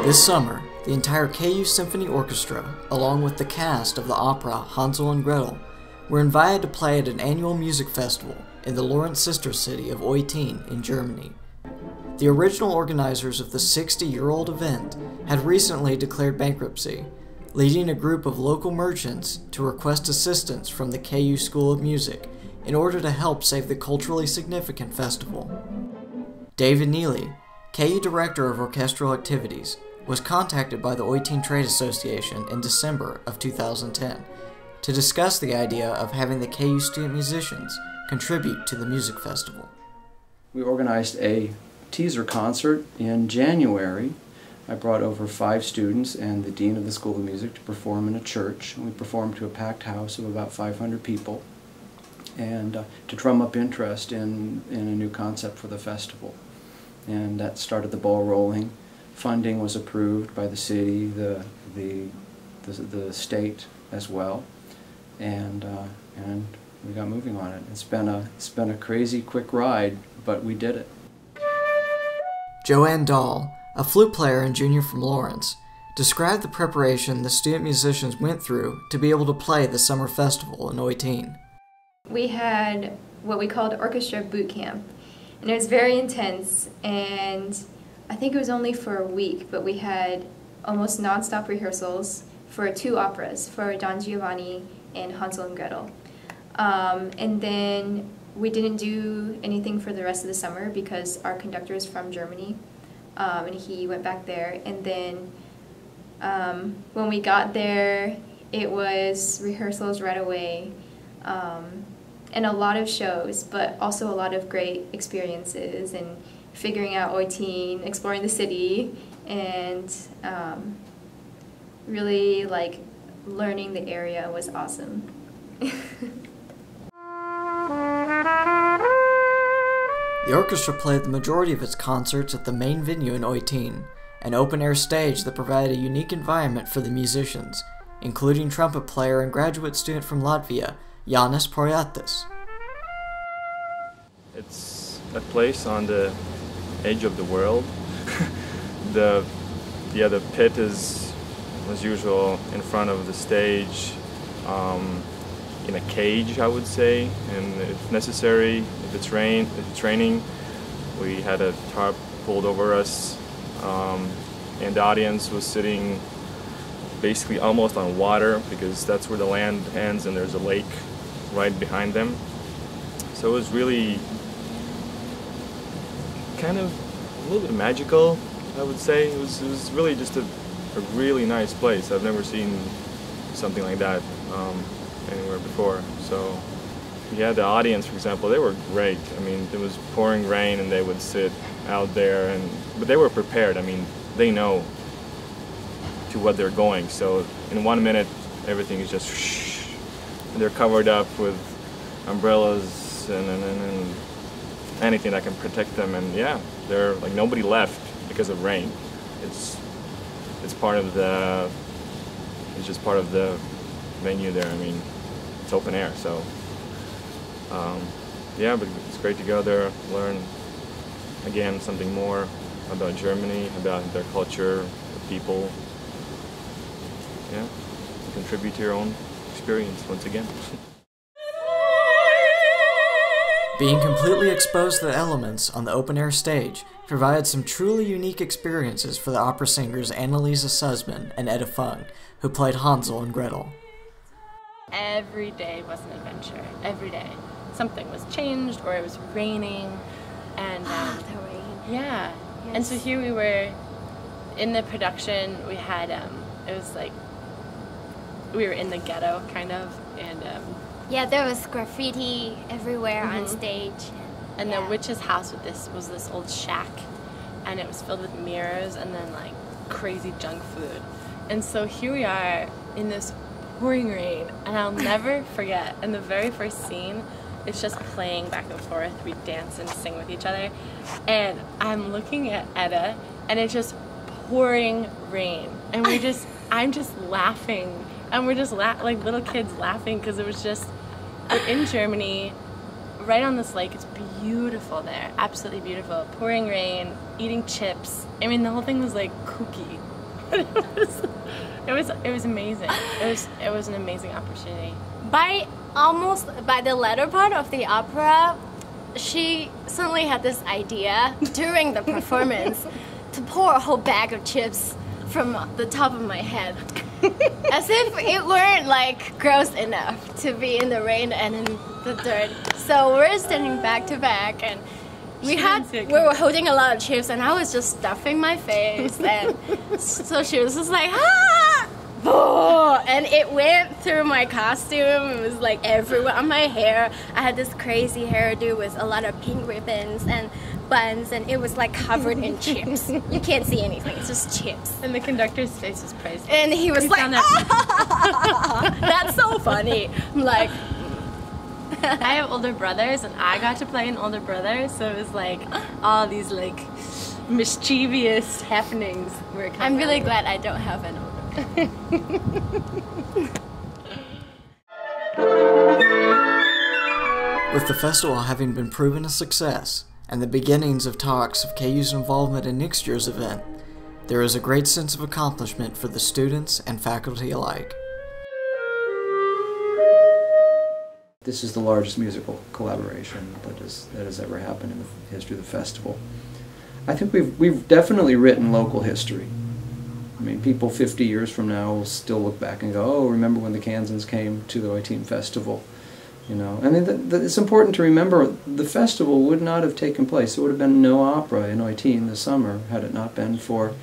This summer, the entire KU Symphony Orchestra, along with the cast of the opera Hansel and Gretel, were invited to play at an annual music festival in the Lawrence sister city of Eutin in Germany. The original organizers of the 60-year-old event had recently declared bankruptcy, leading a group of local merchants to request assistance from the KU School of Music in order to help save the culturally significant festival. David Neely, KU Director of Orchestral Activities, was contacted by the Eutin Trade Association in December of 2010 to discuss the idea of having the KU student musicians contribute to the music festival. We organized a teaser concert in January. I brought over 5 students and the Dean of the School of Music to perform in a church. We performed to a packed house of about 500 people and to drum up interest in a new concept for the festival. And that started the ball rolling. Funding was approved by the city, the state as well, and we got moving on it. It's been a crazy quick ride, but we did it. Joanne Dahl, a flute player and junior from Lawrence, described the preparation the student musicians went through to be able to play the summer festival in Eutin. We had what we called Orchestra Boot Camp, and it was very intense, and I think it was only for a week, but we had almost non-stop rehearsals for 2 operas, for Don Giovanni and Hansel and Gretel. And then we didn't do anything for the rest of the summer because our conductor is from Germany, and he went back there. And then when we got there, it was rehearsals right away, and a lot of shows, but also a lot of great experiences and figuring out Eutin, exploring the city, and really like learning the area was awesome. The orchestra played the majority of its concerts at the main venue in Eutin, an open-air stage that provided a unique environment for the musicians, including trumpet player and graduate student from Latvia, Jānis Porjatis. It's a place on the edge of the world. The pit is, as usual, in front of the stage, in a cage, I would say, and if necessary, if it's raining, we had a tarp pulled over us, and the audience was sitting basically almost on water because that's where the land ends and there's a lake right behind them. So it was really kind of a little bit magical, I would say. It was really just a really nice place. I've never seen something like that anywhere before. So yeah, the audience, for example, they were great. I mean, it was pouring rain and they would sit out there, but they were prepared. I mean, they know to what they're going. So in 1 minute, everything is just whoosh, and they're covered up with umbrellas and anything that can protect them, and yeah, they're like, nobody left because of rain. It's just part of the venue there. I mean, it's open air, so yeah, but it's great to go there, learn again something more about Germany, about their culture, the people. Yeah, contribute to your own experience once again. Being completely exposed to the elements on the open-air stage provided some truly unique experiences for the opera singers Annalisa Sussman and Etta Fung, who played Hansel and Gretel. Every day was an adventure. Every day. Something was changed, or it was raining, and the rain. Yeah. Yes. And so here we were in the production. We had it was like we were in the ghetto, kind of, and yeah, there was graffiti everywhere on stage. And the witch's house was this old shack, and it was filled with mirrors and then like crazy junk food. And so here we are in this pouring rain, and I'll never forget. And the very first scene, it's just playing back and forth. We dance and sing with each other, and I'm looking at Etta, and it's just pouring rain, and I'm just laughing. And we're just like little kids laughing because it was just, we're in Germany, right on this lake. It's beautiful there, absolutely beautiful. Pouring rain, eating chips. I mean, the whole thing was like kooky. It was amazing. It was an amazing opportunity. By the latter part of the opera, she suddenly had this idea during the performance to pour a whole bag of chips from the top of my head. As if it weren't like gross enough to be in the rain and in the dirt. So we're standing back to back, and we were holding a lot of chips, and I was just stuffing my face, and so she was just like, ah! And it went through my costume. It was like everywhere on my hair. I had this crazy hairdo with a lot of pink ribbons and buns, and it was like covered in chips. You can't see anything, it's just chips. And the conductor's face was praised. And he was like, ah! That's so funny. I'm like, I have older brothers, and I got to play an older brother, so it was like all these like mischievous happenings were coming. I'm really glad I don't have an older brother. With the festival having been proven a success, and the beginnings of talks of KU's involvement in next year's event, there is a great sense of accomplishment for the students and faculty alike. This is the largest musical collaboration that has ever happened in the history of the festival. I think we've definitely written local history. I mean, people 50 years from now will still look back and go, oh, remember when the Kansans came to the Eutin Festival? You know, I mean, it's important to remember the festival would not have taken place. There would have been no opera in Eutin this summer had it not been for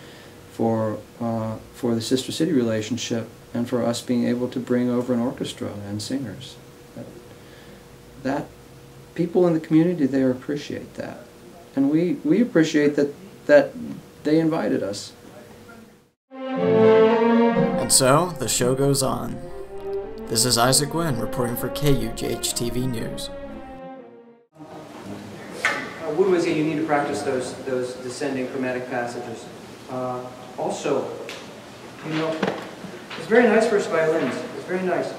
the sister city relationship and for us being able to bring over an orchestra and singers. That people in the community there appreciate that, and we appreciate that they invited us. And so, the show goes on. This is Isaac Wynn reporting for KUJH-TV News. Wood was you need to practice those descending chromatic passages. Also, you know, it's very nice for us violins. It's very nice.